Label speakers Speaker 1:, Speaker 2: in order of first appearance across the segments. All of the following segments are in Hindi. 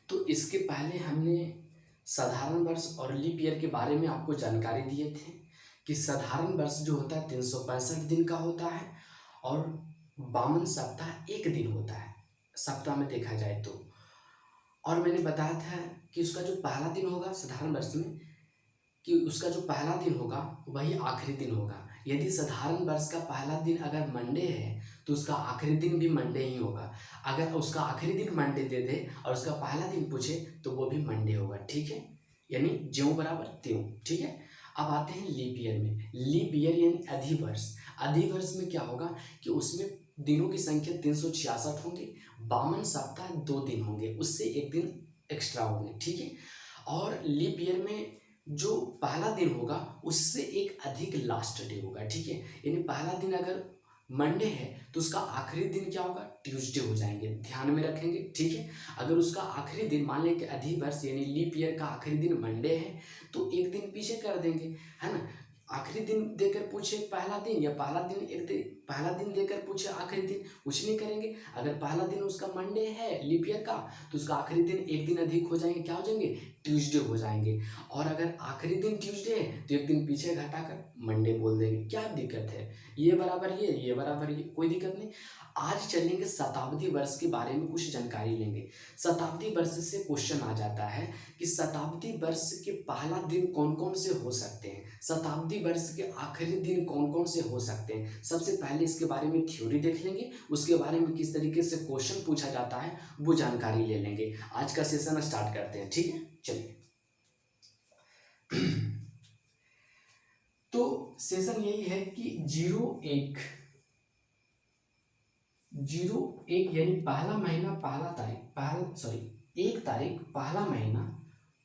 Speaker 1: तो इसके पहले हमने साधारण वर्ष और लीप ईयर के बारे में आपको जानकारी दिए थे कि साधारण वर्ष जो होता है 365 दिन का होता है और 52 सप्ताह एक दिन होता है सप्ताह में देखा जाए तो। और मैंने बताया था कि उसका जो पहला दिन होगा साधारण वर्ष में, कि उसका जो पहला दिन होगा वही आखिरी दिन होगा। यदि साधारण वर्ष का पहला दिन अगर मंडे है तो उसका आखिरी दिन भी मंडे ही होगा। अगर उसका आखिरी दिन मंडे दे दे और उसका पहला दिन पूछे तो वो भी मंडे होगा, ठीक है, यानी ज्यों बराबर त्यों, ठीक है। अब आते हैं लीप ईयर में। लीप ईयर यानी अधिवर्ष। अधिवर्ष में क्या होगा कि उसमें दिनों की संख्या 366 होंगे, 52 सप्ताह 2 दिन होंगे, उससे एक दिन एक्स्ट्रा होंगे, ठीक है। और लीप ईयर में जो पहला दिन होगा उससे एक अधिक लास्ट डे होगा, ठीक है। यानी पहला दिन अगर मंडे है तो उसका आखिरी दिन क्या होगा, ट्यूसडे हो जाएंगे, ध्यान में रखेंगे, ठीक है। अगर उसका आखिरी दिन मान लें कि अधिवर्ष यानी लीप ईयर का आखिरी दिन मंडे है तो एक दिन पीछे कर देंगे, है ना। आखिरी दिन देकर पूछे पहला दिन या पहला दिन एक दिन, पहला दिन देकर पूछे आखिरी दिन, कुछ नहीं करेंगे। अगर पहला दिन उसका मंडे है लीप ईयर का तो उसका आखिरी दिन एक दिन अधिक हो जाएंगे, क्या हो जाएंगे, ट्यूसडे हो जाएंगे। और अगर आखिरी दिन ट्यूसडे है तो एक दिन पीछे घटाकर मंडे बोल देंगे, क्या दिक्कत है, ये बराबर ये बराबर ये, कोई दिक्कत नहीं। आज चलेंगे शताब्दी वर्ष के बारे में कुछ जानकारी लेंगे। शताब्दी वर्ष से क्वेश्चन आ जाता है कि शताब्दी वर्ष के पहला दिन कौन कौन से हो सकते हैं, शताब्दी वर्ष के आखिरी दिन कौन कौन से हो सकते हैं। सबसे पहले इसके बारे में थ्योरी देख लेंगे, उसके बारे में किस तरीके से क्वेश्चन पूछा जाता है वो जानकारी ले लेंगे। आज का सेशन स्टार्ट करते हैं, ठीक है, चलिए। तो सेशन यही है कि 01 यानी पहला महीना पहला तारीख, पहला सॉरी 1 तारीख पहला महीना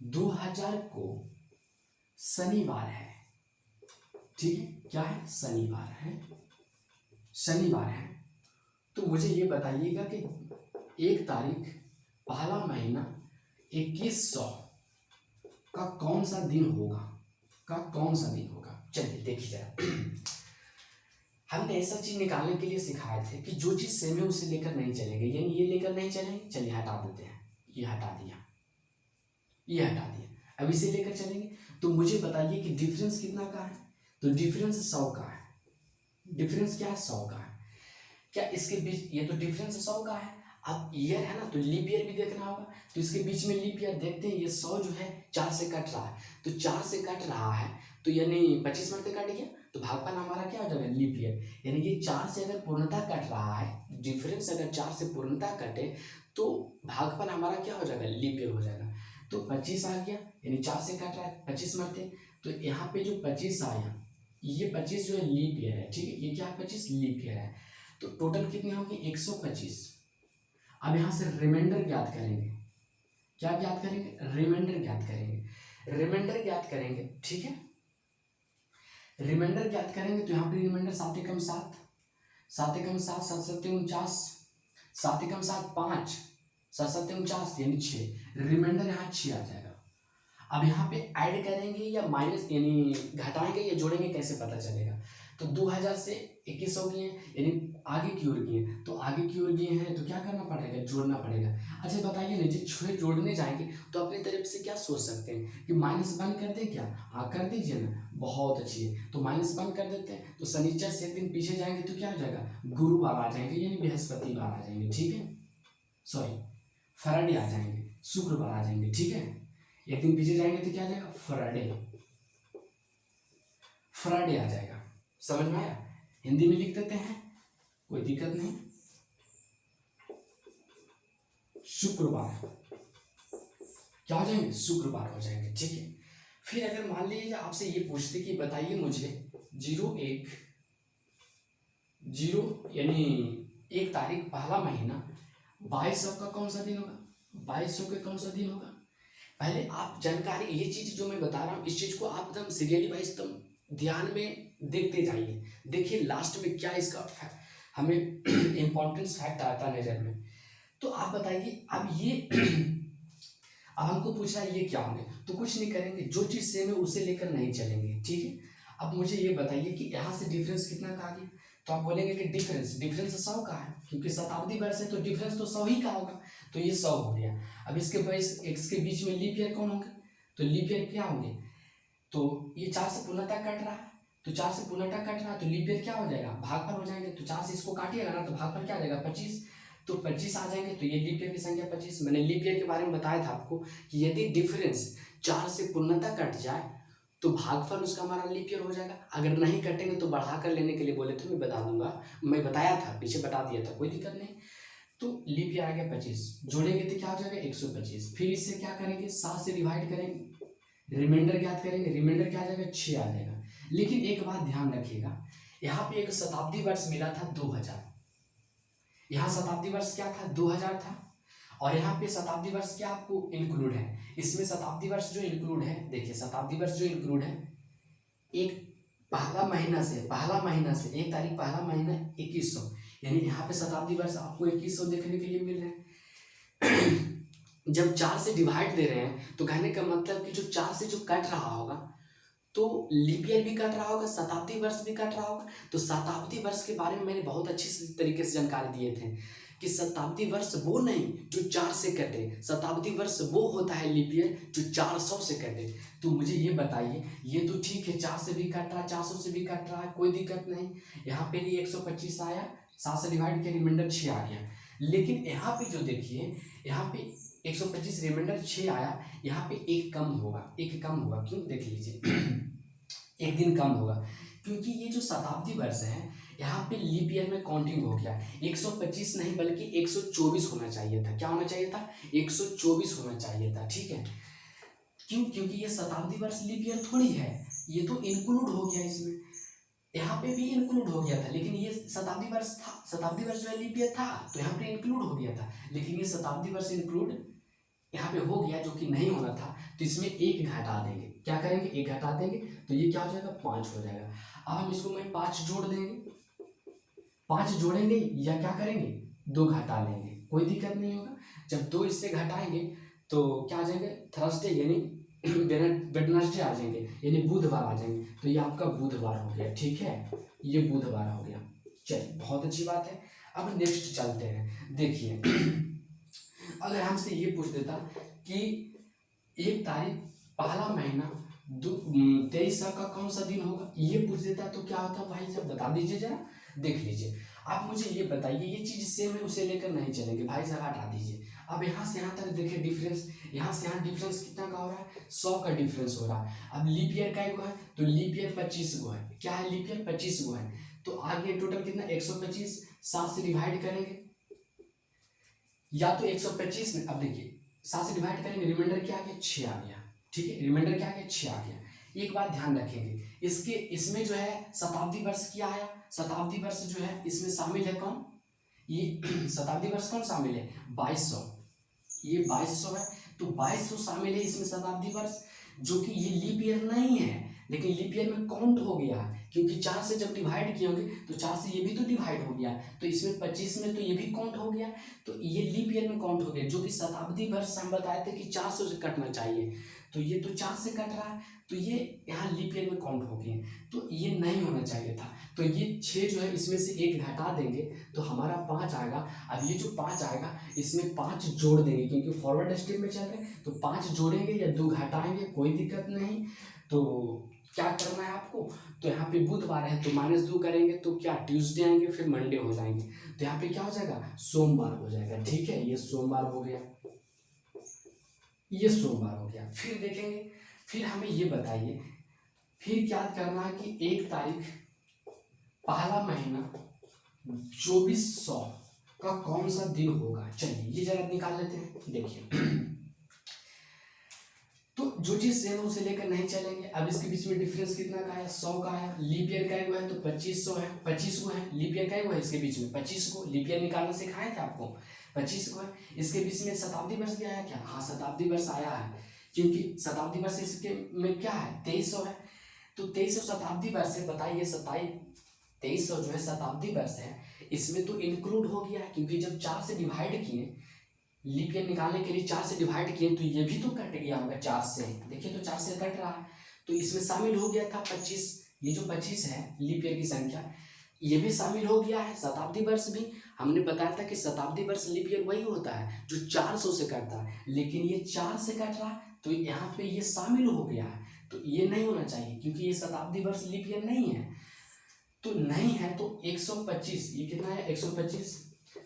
Speaker 1: 2000 को शनिवार है, ठीक है, क्या है, शनिवार है, शनिवार है। तो मुझे ये बताइएगा कि 1 तारीख पहला महीना 2100 का कौन सा दिन होगा, का कौन सा दिन होगा। चलिए देखिए जरा। हमने ऐसा चीज निकालने के लिए सिखाए थे कि जो चीज सेम है उसे लेकर नहीं चलेंगे, यानी ये लेकर नहीं चलेंगे, चलिए हटा देते हैं, ये हटा दिया, ये हटा दिया, अब इसे लेकर चलेंगे। तो मुझे बताइए कि डिफरेंस कितना का है, तो डिफरेंस 100 का है। डिफरेंस क्या है, 100 का है। क्या इसके बीच, ये तो डिफरेंस 100 का है। अब ईयर है ना तो लीप ईयर भी देखना होगा, तो इसके बीच में लीप ईयर देखते हैं। ये 100 जो है 4 से कट रहा है, तो 4 से कट रहा है तो यानी 25 मरते कट गया, तो भागफल हमारा क्या हो जाएगा, लीप ईयर। यानी ये 4 से अगर पूर्णता कट रहा है, डिफरेंस अगर 4 से पूर्णता कटे तो भागफल हमारा क्या हो जाएगा, लीप ईयर हो जाएगा। तो 25 आ गया, यानी 4 से कट रहा है 25 मरते, तो यहाँ पे जो 25 आया, ये 25 जो है लीप ईयर है, ठीक है, ये क्या है, 25 लीप ईयर है। तो टोटल कितनी होगी, 125। अब यहाँ से रिमाइंडर ज्ञात करेंगे, क्या ज्ञात करेंगे, रिमाइंडर ज्ञात करेंगे, रिमाइंडर ज्ञात करेंगे, ठीक है। रिमाइंडर ज्ञात करेंगे तो यहाँ पे रिमाइंडर 7 एकम 7, 7 एकम 7, 7 सत्ते 49, 7 एकम 7 5, 7 सत्ते 49 यानी 6, रिमाइंडर यहाँ 6 आ जाएगा। अब यहाँ पे ऐड करेंगे या माइनस यानी घटाएंगे या जोड़ेंगे, कैसे पता चलेगा। तो 2000 से 2100 किए यानी आगे की ओर किए, तो आगे की ओर किए हैं तो क्या करना पड़ेगा, जोड़ना पड़ेगा। अच्छा बताइए ना, जब छुए जोड़ने जाएंगे तो अपनी तरफ से क्या सोच सकते हैं कि माइनस वन कर दे क्या, हाँ कर दीजिए ना, बहुत अच्छी है। तो माइनस वन कर देते हैं, तो शनिचर से एक दिन पीछे जाएंगे तो क्या हो जाएगा, गुरुवार आ जाएंगे यानी बृहस्पतिवार आ जाएंगे, ठीक है, सॉरी फ्राइडे आ जाएंगे, शुक्रवार आ जाएंगे, ठीक है। एक दिन पीछे जाएंगे तो क्या आ जाएगा, फ्राइडे, फ्राइडे आ जाएगा, समझ में आया। हिंदी में लिख देते हैं, कोई दिक्कत नहीं, शुक्रवार क्या हो जाएंगे, शुक्रवार हो जाएंगे, ठीक है। फिर अगर मान लीजिए आपसे ये पूछते कि बताइए मुझे 01 यानी 1 तारीख पहला महीना 2200 का कौन सा दिन होगा, 2200 का कौन सा दिन होगा। पहले आप जानकारी, ये चीज जो मैं बता रहा हूँ इस चीज को आप एकदम सीरियली वाइज एकदम ध्यान में देखते जाइए, देखिए लास्ट में क्या इसका हमें इंपॉर्टेंस फैक्ट आता है नजर में। तो आप बताइए अब ये अब हमको पूछा है ये क्या होंगे, तो कुछ नहीं करेंगे, जो चीज सेम है उसे लेकर नहीं चलेंगे, ठीक है। अब मुझे ये बताइए कि यहाँ से डिफरेंस कितना का आ गया, तो आप बोलेंगे कि डिफरेंस 100 का है, क्योंकि शताब्दी वर्ष है तो डिफरेंस तो 100 ही का होगा, तो ये 100 हो गया। अब इसके बीच में लीप ईयर कौन होंगे, तो लीप ईयर क्या होंगे, तो ये 4 से पूर्णतः कट रहा है, तो 4 से पूर्णतः कट रहा है तो लीप ईयर क्या हो जाएगा, भागफल हो जाएंगे। तो 4 से इसको काटिएगा ना तो भागफल क्या आ जाएगा 25, तो 25 आ जाएंगे, तो ये लीप ईयर की संख्या 25। मैंने लीप ईयर के बारे में बताया था आपको कि यदि डिफरेंस 4 से पूर्णतः कट जाए तो भागफल उसका हमारा लीप ईयर हो जाएगा। अगर नहीं कटेंगे तो बढ़ाकर लेने के लिए बोले तो मैं बता दूंगा, मैं बताया था, पीछे बता दिया था, कोई दिक्कत नहीं। तो लीप ईयर आ गया 25, जोड़ेंगे तो क्या हो जाएगा 125। फिर इससे क्या करेंगे 7 से डिवाइड करेंगे, रिमाइंडर ज्ञात करेंगे, रिमाइंडर क्या आ जाएगा 6 आ जाएगा। लेकिन एक बात ध्यान रखिएगा, यहाँ पे एक शताब्दी वर्ष मिला था 2000, यहाँ शताब्दी वर्ष क्या था 2000 था, और यहाँ पे शताब्दी वर्ष क्या आपको इंक्लूड है, इसमें शताब्दी वर्ष जो इंक्लूड है, देखिए शताब्दी वर्ष जो इंक्लूड है, एक पहला महीना से 1 तारीख पहला महीना 2100, यानी यहाँ पे शताब्दी वर्ष आपको 2100 देखने के लिए मिल रहे हैं। जब 4 से डिवाइड दे रहे हैं तो कहने का मतलब कि जो 4 से जो कट रहा होगा तो लीप ईयर भी कट रहा होगा, शताब्दी वर्ष भी कट रहा होगा। तो शताब्दी वर्ष के बारे में मैंने बहुत अच्छी तरीके से जानकारी दिए थे कि शताब्दी वर्ष वो नहीं जो 4 से कटे, शताब्दी वर्ष वो होता है लीप ईयर जो 400 से कटे। तो मुझे ये बताइए, ये तो ठीक है 4 से भी कट रहा है 400 से भी कट रहा है, कोई दिक्कत नहीं, यहाँ पे भी 125 आया, 7 से डिवाइड किया रिमाइंडर 6 आ गया। लेकिन यहाँ पे जो देखिए, यहाँ पे 125 रिमाइंडर 6 आया, यहाँ पे एक कम होगा, क्यों देख लीजिए। एक दिन कम होगा क्योंकि ये जो शताब्दी वर्ष है यहाँ पे लीप ईयर में काउंटिंग हो गया, 125 नहीं बल्कि 124 होना चाहिए था। क्या होना चाहिए था, 124 होना चाहिए था, ठीक है। क्यों, क्योंकि ये शताब्दी वर्ष लीप ईयर थोड़ी है, ये तो इंक्लूड हो गया इसमें, यहाँ पे भी इंक्लूड हो गया था, लेकिन ये शताब्दी वर्ष था, शताब्दी वर्ष जो है लीप ईयर था तो यहाँ पे इंक्लूड हो गया था, लेकिन ये शताब्दी वर्ष इंक्लूड यहाँ पे हो गया जो कि नहीं होना था, तो इसमें एक घटा देंगे। क्या करेंगे, एक घटा देंगे, तो ये क्या हो जाएगा 5 हो जाएगा। अब हम इसको मैं 5 जोड़ देंगे, 5 जोड़ेंगे या क्या करेंगे 2 घटा लेंगे, कोई दिक्कत नहीं होगा। जब 2 इससे घटाएंगे तो क्या आ जाएंगे, थर्सडे यानी वेडनेसडे आ जाएंगे, यानी बुधवार आ जाएंगे, तो ये आपका बुधवार हो गया, ठीक है, ये बुधवार हो गया। चलिए बहुत अच्छी बात है। अब नेक्स्ट चलते हैं। देखिए अगर हमसे ये पूछ देता कि 1 तारीख पहला महीना 23 का कौन सा दिन होगा, ये पूछ देता तो क्या होता भाई साहब, बता दीजिए जरा, देख लीजिए। आप मुझे ये बताइए, ये चीज सेम है उसे लेकर नहीं चलेंगे भाई साहब, हटा दीजिए। अब यहाँ से यहाँ तक देखिए डिफरेंस, यहाँ से यहाँ डिफरेंस कितना का हो रहा है, 100 का डिफरेंस हो रहा है। अब लीप ईयर का गो है तो लीप ईयर 25 गो है, क्या है लीप ईयर 25 गो है, तो आगे टोटल कितना 125, 7 से डिवाइड करेंगे या तो 125 में, अब देखिए 7 से डिवाइड करेंगे, रिमाइंडर क्या आ गया 6 आ गया, ठीक है, रिमाइंडर क्या आ गया 6 आ गया। एक बात ध्यान रखेंगे, इसमें जो है शताब्दी वर्ष क्या आया, शताब्दी वर्ष जो है इसमें शामिल है कौन, ये शताब्दी वर्ष कौन शामिल है 2200, ये 2200 है, तो 2200 शामिल है इसमें शताब्दी वर्ष, जो कि ये लीप ईयर नहीं है, लेकिन लीप ईयर में काउंट हो गया है, क्योंकि 4 से जब डिवाइड किए होंगे तो 4 से ये भी तो डिवाइड हो गया, तो इसमें 25 में तो ये भी काउंट हो गया, तो ये लीप ईयर में काउंट हो गया, जो कि शताब्दी वर्ष हम बताए थे कि 400 से कटना चाहिए, तो ये तो 4 से कट रहा है, तो ये यहाँ लीप ईयर में काउंट हो गए, तो ये नहीं होना चाहिए था। तो ये 6 जो है इसमें से 1 घटा देंगे तो हमारा 5 आएगा। अब ये जो 5 आएगा इसमें 5 जोड़ देंगे, क्योंकि फॉरवर्ड स्टेप में चल रहे हैं, तो 5 जोड़ेंगे या 2 घटाएंगे, कोई दिक्कत नहीं। तो क्या करना है आपको, तो यहाँ पे बुधवार है तो -2 करेंगे तो क्या ट्यूसडे आएंगे, फिर मंडे हो जाएंगे, तो यहाँ पे क्या हो जाएगा सोमवार हो जाएगा, ठीक है, ये सोमवार हो गया, ये सोमवार हो गया। फिर देखेंगे, फिर हमें ये बताइए, फिर क्या करना है कि 1 तारीख पहला महीना 2400 का कौन सा दिन होगा, चलिए ये जरा निकाल लेते हैं। देखिए तो जो चीज सेम है उसे लेकर नहीं चलेंगे। अब इसके बीच में डिफरेंस कितना का है, 100 का है, लीप ईयर का है तो 2500 है, 25 को है, लीप ईयर का है इसके बीच में 25 को, लीप ईयर निकालना सिखाए थे आपको, 25 को है। इसके बीच में शताब्दी वर्ष भी आया क्या, हाँ शताब्दी वर्ष आया है, क्योंकि शताब्दी वर्ष इसके में क्या है 2300 है, तो 2300 शताब्दी वर्ष है, बताइए 2300 जो है शताब्दी वर्ष है, इसमें तो इंक्लूड हो गया, क्योंकि जब 4 से डिवाइड किए, लीप ईयर निकालने के लिए 4 से डिवाइड किए, तो ये भी तो कट गया होगा 4 से, देखिए तो 4 से कट रहा है, तो इसमें शामिल हो गया था 25, ये जो 25 है लीप ईयर की संख्या, ये भी शामिल हो गया है, शताब्दी वर्ष भी। हमने बताया था कि शताब्दी वर्ष लीप ईयर वही होता है जो 400 से कटता है, लेकिन ये 4 से कट रहा है तो यहाँ पे ये शामिल हो गया है, तो ये नहीं होना चाहिए क्योंकि ये शताब्दी वर्ष लीप ईयर नहीं है। तो नहीं है तो 125, ये कितना है 125,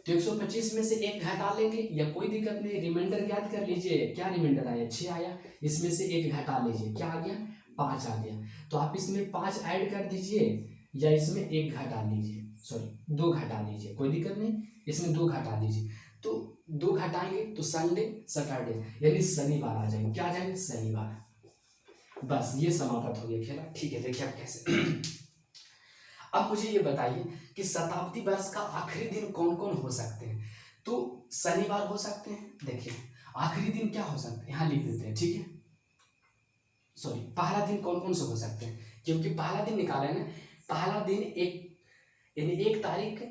Speaker 1: तो 125 में से एक घटा लेंगे या कोई दिक्कत नहीं, रिमाइंडर याद कर लीजिए, क्या रिमाइंडर आया 6 आया, इसमें से एक घटा लीजिए, क्या आ गया 5 आ गया, तो आप इसमें 5 ऐड कर दीजिए या इसमें एक घटा लीजिए, सॉरी 2 घटा लीजिए, कोई दिक्कत नहीं, इसमें 2 घटा दीजिए, तो 2 घटाएंगे तो संडे सैटरडे यानी शनिवार आ जाएंगे, क्या आ जाएंगे शनिवार। बस ये समाप्त हो गया खेला। ठीक है, देखिए अब कैसे अब मुझे ये बताइए कि शताब्दी वर्ष का आखिरी दिन कौन कौन हो सकते हैं। तो शनिवार हो सकते हैं, देखिए आखिरी दिन क्या हो सकते हैं यहाँ लिख देते हैं, ठीक है, सॉरी पहला दिन कौन कौन से हो सकते हैं, क्योंकि पहला दिन निकाला है ना, पहला दिन एक यानी 1 तारीख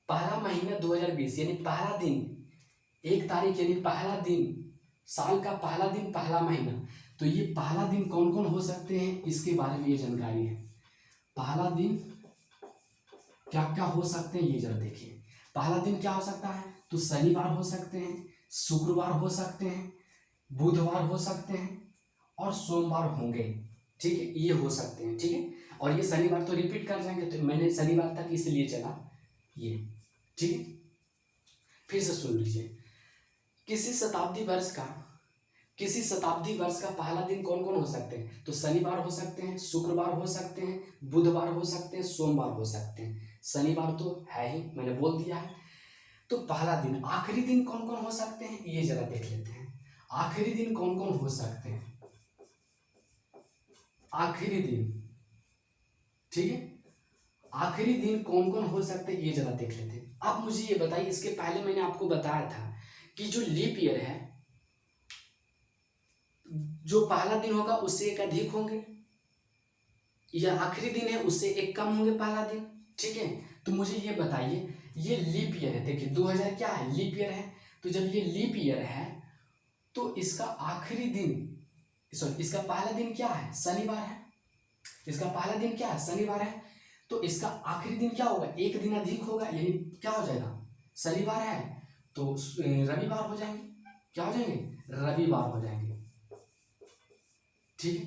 Speaker 1: पहला महीना 2020 यानी पहला दिन 1 तारीख यानी पहला दिन साल का पहला दिन पहला महीना, तो ये पहला दिन कौन कौन हो सकते हैं इसके बारे में ये जानकारी है। पहला दिन क्या क्या हो सकते हैं ये जरा देखिए। पहला दिन क्या हो सकता है, तो शनिवार हो सकते हैं, शुक्रवार हो सकते हैं, बुधवार हो सकते हैं और सोमवार होंगे, ठीक है, ये हो सकते हैं, ठीक है। और ये शनिवार तो रिपीट कर जाएंगे, तो मैंने शनिवार तक इसलिए चला ये, ठीक है। फिर से सुन लीजिए, किसी शताब्दी वर्ष का पहला दिन कौन कौन हो सकते हैं, तो शनिवार हो सकते हैं, शुक्रवार हो सकते हैं, बुधवार हो सकते हैं, सोमवार हो सकते हैं। शनिवार तो है ही, मैंने बोल दिया है। तो पहला दिन, आखिरी दिन कौन कौन हो सकते हैं ये जरा देख लेते हैं। आखिरी दिन कौन कौन हो सकते हैं, आखिरी दिन, ठीक है, आखिरी दिन कौन कौन हो सकते हैं ये जरा देख लेते हैं। अब मुझे ये बताइए, इसके पहले मैंने आपको बताया था कि जो लीप ईयर है, जो पहला दिन होगा उससे एक अधिक होंगे, या आखिरी दिन है उससे एक कम होंगे पहला दिन, ठीक है। तो मुझे ये बताइए, ये लीप ईयर है, देखिए 2000 क्या है लीप ईयर है, तो जब ये लीप ईयर है तो इसका आखिरी दिन, सॉरी इसका पहला दिन क्या है शनिवार है, इसका पहला दिन क्या है शनिवार है, तो इसका आखिरी दिन क्या होगा, एक दिन अधिक होगा, यानी क्या हो जाएगा शनिवार है तो रविवार हो जाएंगे, क्या हो जाएंगे रविवार हो जाएंगे, ठीक है।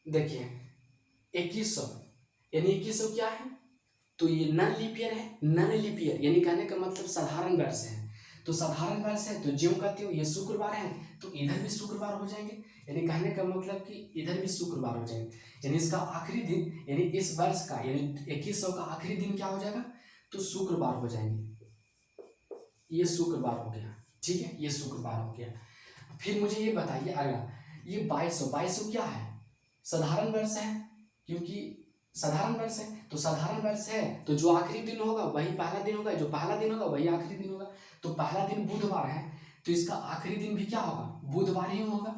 Speaker 1: देखिए 2100 यानी 2100 क्या है, तो ये नन लीप ईयर है, नन लीप ईयर यानी कहने का मतलब साधारण वर्ष है, तो साधारण वर्ष है तो ज्यों कहते हो ये शुक्रवार है तो इधर भी शुक्रवार हो जाएंगे, यानी कहने का मतलब कि इधर भी शुक्रवार हो जाएंगे, यानी इसका आखिरी दिन यानी इस वर्ष का यानी 2100 का आखिरी दिन क्या हो जाएगा, तो शुक्रवार हो जाएंगे, ये शुक्रवार हो गया, ठीक है, ये शुक्रवार हो गया। फिर मुझे ये बताइए अगला, ये 2200 क्या है साधारण वर्ष है, क्योंकि साधारण वर्ष है, तो साधारण वर्ष है तो जो आखिरी दिन होगा वही पहला दिन होगा, जो पहला दिन होगा वही आखिरी दिन होगा, तो पहला दिन बुधवार है तो इसका आखिरी दिन भी क्या होगा बुधवार ही होगा,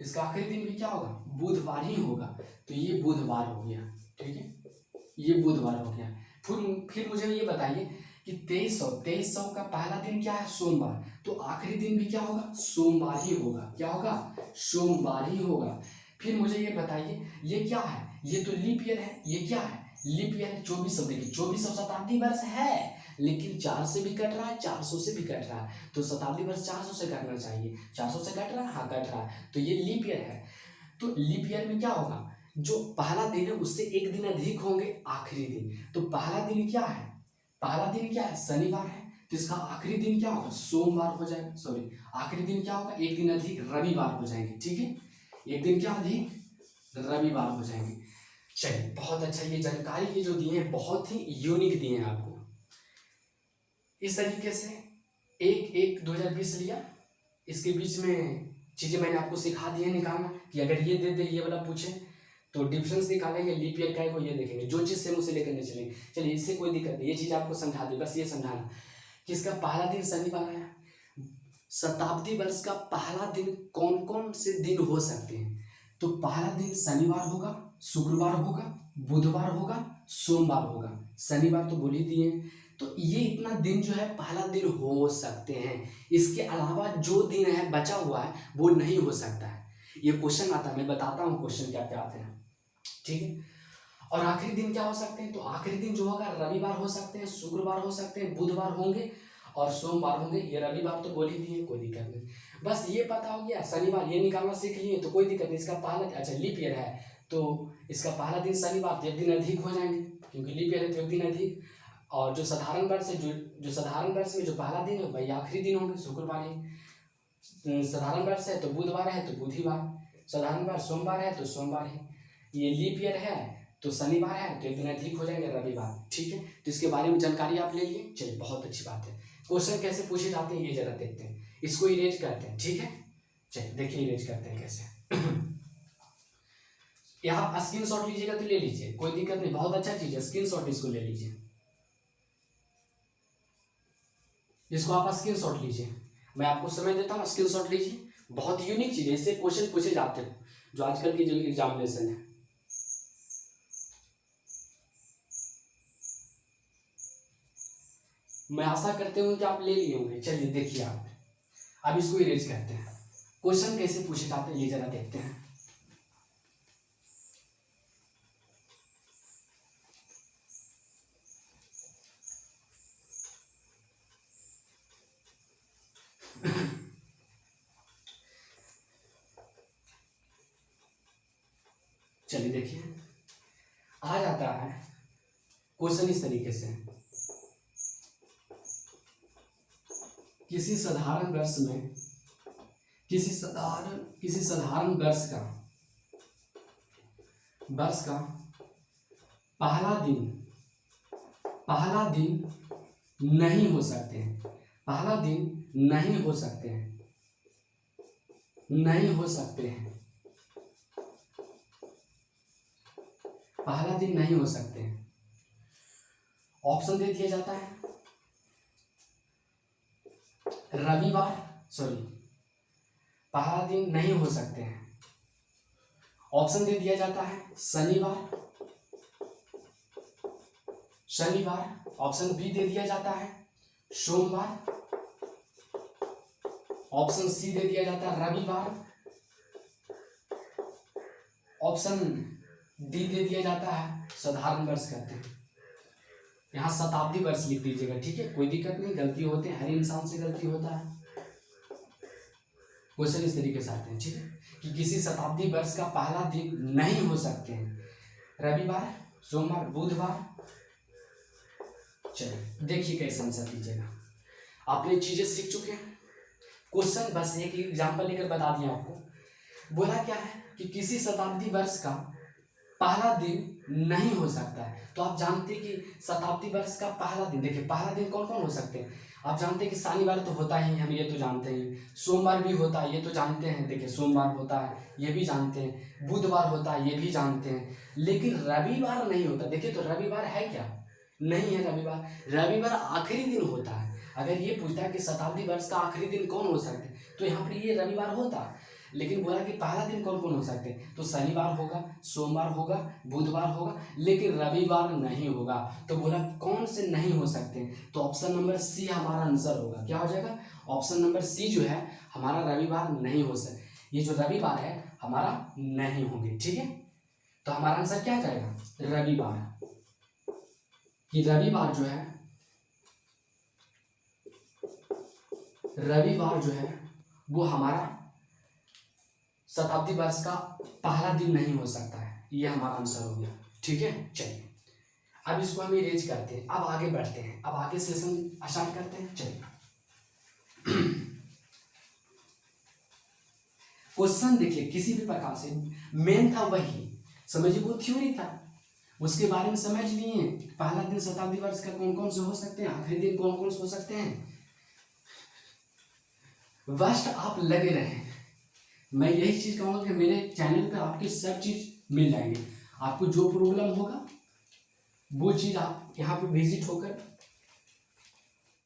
Speaker 1: इसका आखिरी दिन भी क्या होगा बुधवार ही होगा, तो ये बुधवार हो गया, ठीक है, ये बुधवार हो गया। फिर मुझे ये बताइए कि 2300 का पहला दिन क्या है सोमवार, तो आखिरी दिन भी क्या होगा सोमवार ही होगा, क्या होगा सोमवार ही होगा। फिर मुझे ये बताइए ये क्या है, ये तो लीप ईयर है, ये क्या है लीप ईयर 2400, देखिए 2400 शताब्दी वर्ष है लेकिन 4 से भी कट रहा है 400 से भी कट रहा है, तो शताब्दी वर्ष 400 से कटना चाहिए, 400 से कट रहा है, हाँ कट रहा है, तो ये लीप ईयर है। तो लीप ईयर में क्या होगा, जो पहला दिन है उससे एक दिन अधिक होंगे आखिरी दिन, तो पहला दिन क्या है, पहला दिन क्या है शनिवार है तो इसका आखिरी दिन क्या होगा सोमवार हो जाएगा, सॉरी आखिरी दिन क्या होगा एक दिन अधिक रविवार हो जाएंगे, ठीक है, एक दिन क्या अधिक रविवार हो जाएंगे। चलिए बहुत अच्छा, ये जानकारी ये जो दिए हैं बहुत ही यूनिक दिए हैं आपको। इस तरीके से 1/1/2020 लिया, इसके बीच में चीजें मैंने आपको सिखा दी है निकालना, कि अगर ये दे दे ये वाला पूछे तो डिफरेंस निकालेंगे, लीप ईयर क्या है ये देखेंगे, जो चीज सेम उसे लेकर नहीं चलेंगे। चलिए इससे कोई दिक्कत नहीं, ये चीज आपको समझा दी, बस ये समझाना कि इसका पहला दिन शनिवार है। शताब्दी वर्ष का पहला दिन कौन कौन से दिन हो सकते हैं, तो पहला दिन शनिवार होगा, शुक्रवार होगा, बुधवार होगा, सोमवार होगा, शनिवार तो बोल ही दिए, तो ये इतना दिन जो है पहला दिन हो सकते हैं, इसके अलावा जो दिन है बचा हुआ है वो नहीं हो सकता है। ये क्वेश्चन आता है, मैं बताता हूँ क्वेश्चन क्या क्या आते हैं, ठीक है। और आखिरी दिन क्या हो सकते हैं, तो आखिरी दिन जो होगा रविवार हो सकते हैं, शुक्रवार हो सकते हैं, बुधवार होंगे और सोमवार होंगे। ये रविवार तो बोल ही दिए, कोई दिक्कत नहीं। बस ये पता हो गया, शनिवार ये निकालना सीख लिए तो कोई दिक्कत नहीं। इसका पहला, अच्छा लीप ईयर है तो इसका पहला दिन शनिवार, एक दिन अधिक हो जाएंगे क्योंकि लीप ईयर है तो एक दिन अधिक। और जो साधारण वर्ष है, जो साधारण वर्ष में जो पहला दिन है वही आखिरी दिन होंगे, शुक्रवार है। साधारण वर्ष है तो बुधवार है तो बुधवार, साधारण वर्ष सोमवार है तो सोमवार है। ये लीप ईयर है तो शनिवार है तो एक दिन अधिक हो जाएंगे, रविवार। ठीक है, तो इसके बारे में जानकारी आप ले लिए। चलिए, बहुत अच्छी बात है। क्वेश्चन कैसे पूछे जाते हैं ये जरा देखते हैं। इसको इरेज करते हैं, ठीक है। चलिए देखिए इरेज करते हैं कैसे। यहाँ स्क्रीन शॉट लीजिएगा तो ले लीजिए, कोई दिक्कत नहीं, बहुत अच्छा चीज है, स्क्रीन शॉट इसको ले लीजिए। इसको आप स्क्रीन शॉट लीजिए, मैं आपको समय देता हूँ, स्क्रीन शॉट लीजिए। बहुत यूनिक चीज है, इससे क्वेश्चन पूछे जाते हैं जो आजकल की जो एग्जामिनेशन है। मैं आशा करते हूँ कि आप ले लिए होंगे। चलिए देखिए आप, अब इसको इरेज करते हैं। क्वेश्चन कैसे पूछे जाते हैं ये जरा देखते हैं। चलिए देखिए, आ जाता है क्वेश्चन इस तरीके से। किसी साधारण वर्ष में, किसी साधारण वर्ष का पहला दिन नहीं हो सकते हैं, पहला दिन नहीं हो सकते हैं, नहीं हो सकते हैं, पहला दिन नहीं हो सकते हैं। ऑप्शन दे दिया जाता है रविवार, सॉरी पहला दिन नहीं हो सकते हैं। ऑप्शन दे दिया जाता है शनिवार, ऑप्शन बी दे दिया जाता है सोमवार, ऑप्शन सी दे दिया जाता है रविवार, ऑप्शन डी दे दिया जाता है साधारण वर्ष कहते हैं। यहाँ शताब्दी वर्ष लिख दीजिएगा, ठीक है, कोई दिक्कत नहीं, गलती होते हैं, हर इंसान से गलती होता है। क्वेश्चन इस तरीके से आते हैं, ठीक है, कि किसी शताब्दी वर्ष का पहला दिन नहीं हो सकते हैं, रविवार, सोमवार, बुधवार। चलिए देखिए कैसे आंसर दीजिएगा। आपने चीजें सीख चुके हैं। क्वेश्चन बस एक एग्जाम्पल लेकर बता दिया आपको। बोला क्या है कि किसी शताब्दी वर्ष का पहला दिन नहीं हो सकता है। तो आप जानते हैं कि शताब्दी वर्ष का पहला दिन, देखिए पहला दिन कौन कौन हो सकते हैं। आप जानते हैं कि शनिवार तो होता ही, हम ये तो जानते हैं, सोमवार भी होता है ये तो जानते हैं, देखिए सोमवार होता है ये भी जानते हैं, बुधवार होता है ये भी जानते हैं, लेकिन रविवार नहीं होता। देखिए तो रविवार है क्या, नहीं है रविवार, रविवार आखिरी दिन होता है। अगर ये पूछता है कि शताब्दी वर्ष का आखिरी दिन कौन हो सकते हैं तो यहाँ पर ये रविवार होता, लेकिन बोला कि पहला दिन कौन कौन हो सकते हैं, तो शनिवार होगा, सोमवार होगा, बुधवार होगा, लेकिन रविवार नहीं होगा। तो बोला कौन से नहीं हो सकते, तो ऑप्शन नंबर सी हमारा आंसर होगा। क्या हो जाएगा, ऑप्शन नंबर सी जो है हमारा रविवार नहीं हो सकते। ये जो रविवार है हमारा नहीं होंगे, ठीक है। तो हमारा आंसर क्या जाएगा, रविवार। कि रविवार जो है वो हमारा शताब्दी वर्ष का पहला दिन नहीं हो सकता है, ये हमारा आंसर हो गया, ठीक है। चलिए अब इसको हम इरेज करते हैं, अब आगे बढ़ते हैं, अब आगे सेशन स्टार्ट करते हैं। चलिए क्वेश्चन देखिए, किसी भी प्रकार से मेन था वही, समझिए वो थ्योरी था, उसके बारे में समझ लिए। पहला दिन शताब्दी वर्ष का कौन कौन से हो सकते हैं, आखिरी दिन कौन कौन से हो सकते हैं। बस आप लगे रहे, मैं यही चीज कहूंगा कि मेरे चैनल पे आपकी सब चीज मिल जाएगी। आपको जो प्रॉब्लम होगा वो चीज आप यहाँ पे विजिट होकर